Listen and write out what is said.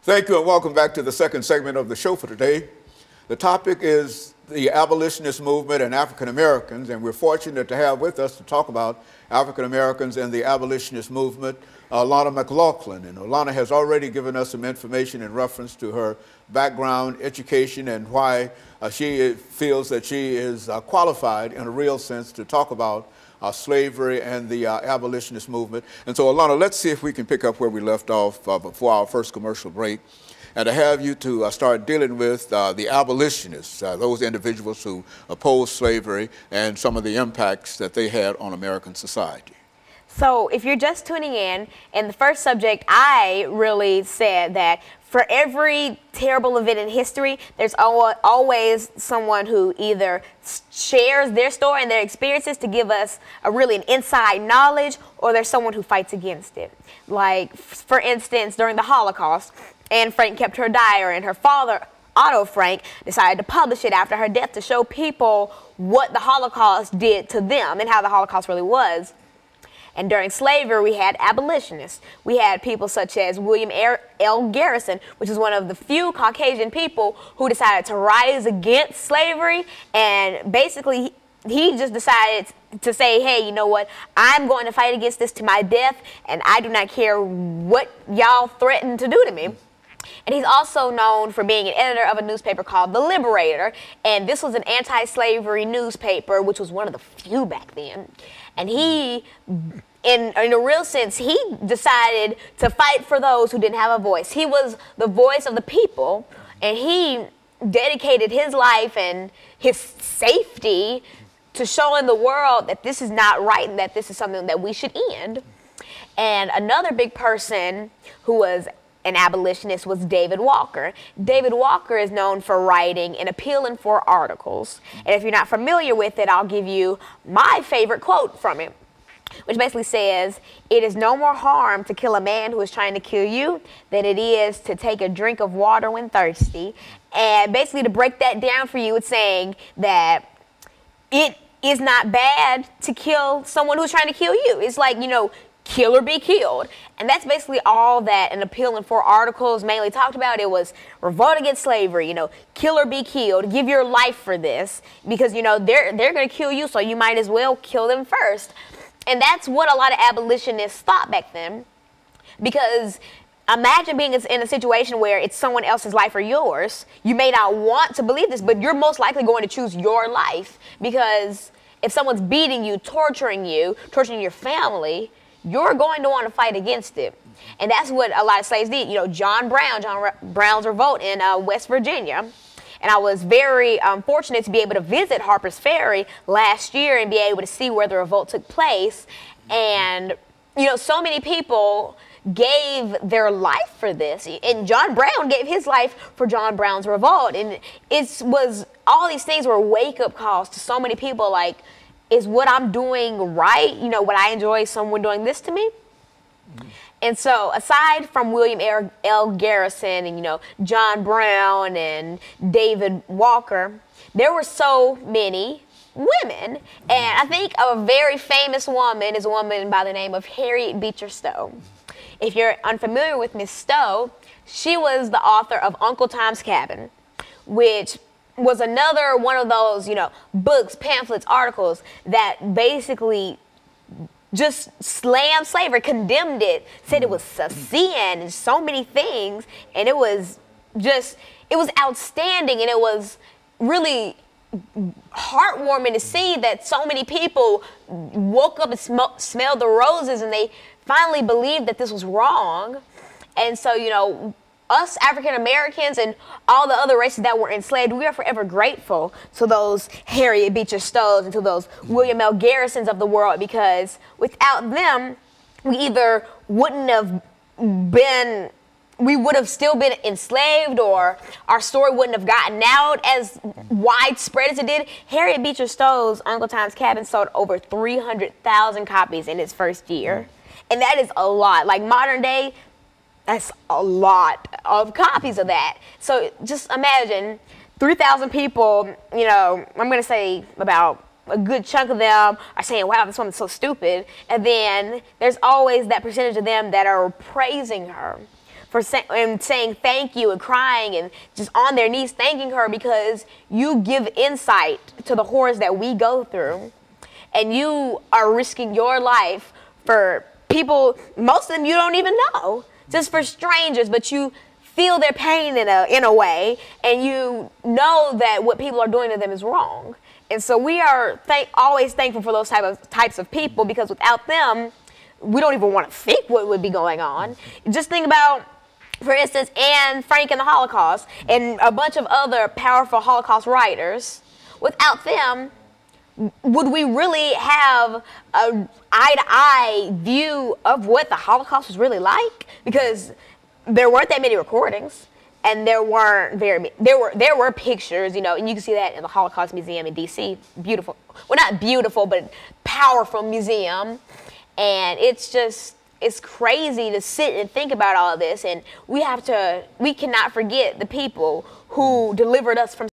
Thank you and welcome back to the second segment of the show for today. The topic is the abolitionist movement and African Americans, and we're fortunate to have with us to talk about African Americans and the abolitionist movement, Alana McLaughlin. And Alana has already given us some information in reference to her background, education, and why she feels that she is qualified in a real sense to talk about slavery and the abolitionist movement. And so, Alana, let's see if we can pick up where we left off before our first commercial break, and to have you to start dealing with the abolitionists, those individuals who oppose slavery and some of the impacts that they had on American society. So if you're just tuning in the first subject, I really said that for every terrible event in history, there's always someone who either shares their story and their experiences to give us an inside knowledge, or there's someone who fights against it. Like, for instance, during the Holocaust, Anne Frank kept her diary, and her father, Otto Frank, decided to publish it after her death to show people what the Holocaust did to them and how the Holocaust really was. And during slavery, we had abolitionists. We had people such as William L. Garrison, which is one of the few Caucasian people who decided to rise against slavery. And basically, he just decided to say, hey, you know what? I'm going to fight against this to my death, and I do not care what y'all threaten to do to me. And he's also known for being an editor of a newspaper called The Liberator. And this was an anti-slavery newspaper, which was one of the few back then. And he, in a real sense, he decided to fight for those who didn't have a voice. He was the voice of the people, and he dedicated his life and his safety to showing the world that this is not right and that this is something that we should end. And another big person who was an abolitionist was David Walker. David Walker is known for writing and appealing for articles. And if you're not familiar with it, I'll give you my favorite quote from it, which basically says, "It is no more harm to kill a man who is trying to kill you than it is to take a drink of water when thirsty." And basically, to break that down for you, it's saying that it is not bad to kill someone who's trying to kill you. It's like, you know, kill or be killed. And that's basically all that an appealing for articles mainly talked about. It was revolt against slavery, you know, kill or be killed, give your life for this, because, you know, they're going to kill you, so you might as well kill them first. And that's what a lot of abolitionists thought back then, because imagine being in a situation where it's someone else's life or yours. You may not want to believe this, but you're most likely going to choose your life, because if someone's beating you, torturing your family, you're going to want to fight against it. And that's what a lot of slaves did. You know, John Brown's revolt in West Virginia. And I was very fortunate to be able to visit Harper's Ferry last year and be able to see where the revolt took place. And, you know, so many people gave their life for this. And John Brown gave his life for John Brown's revolt. And all these things were wake-up calls to so many people, like, is what I'm doing right? You know, would I enjoy someone doing this to me? And so, aside from William L. Garrison and, you know, John Brown and David Walker, there were so many women. And I think a very famous woman is a woman by the name of Harriet Beecher Stowe. If you're unfamiliar with Miss Stowe, she was the author of Uncle Tom's Cabin, which was another one of those, you know, books, pamphlets, articles that basically just slammed slavery, condemned it, said it was a sin and so many things. And it was outstanding, and it was really heartwarming to see that so many people woke up and smelled the roses, and they finally believed that this was wrong. And so, you know, us African Americans and all the other races that were enslaved, we are forever grateful to those Harriet Beecher Stowes and to those William L. Garrisons of the world, because without them, we would have still been enslaved, or our story wouldn't have gotten out as widespread as it did. Harriet Beecher Stowe's Uncle Tom's Cabin sold over 300,000 copies in its first year. And that is a lot. Like, modern day, that's a lot of copies of that. So just imagine 3,000 people, you know, I'm going to say about a good chunk of them are saying, wow, this woman's so stupid. And then there's always that percentage of them that are praising her and saying thank you and crying and just on their knees thanking her, because you give insight to the horrors that we go through, and you are risking your life for people, most of them you don't even know, just for strangers, but you feel their pain in a way, and you know that what people are doing to them is wrong. And so we are always thankful for those types of people, because without them, we don't even want to think what would be going on. Just think about, for instance, Anne Frank and the Holocaust, and a bunch of other powerful Holocaust writers. Without them, would we really have an eye-to-eye view of what the Holocaust was really like? Because there weren't that many recordings, and there weren't there were pictures, you know, and you can see that in the Holocaust Museum in D.C. Beautiful, well, not beautiful, but powerful museum. And it's crazy to sit and think about all of this, and we cannot forget the people who delivered us from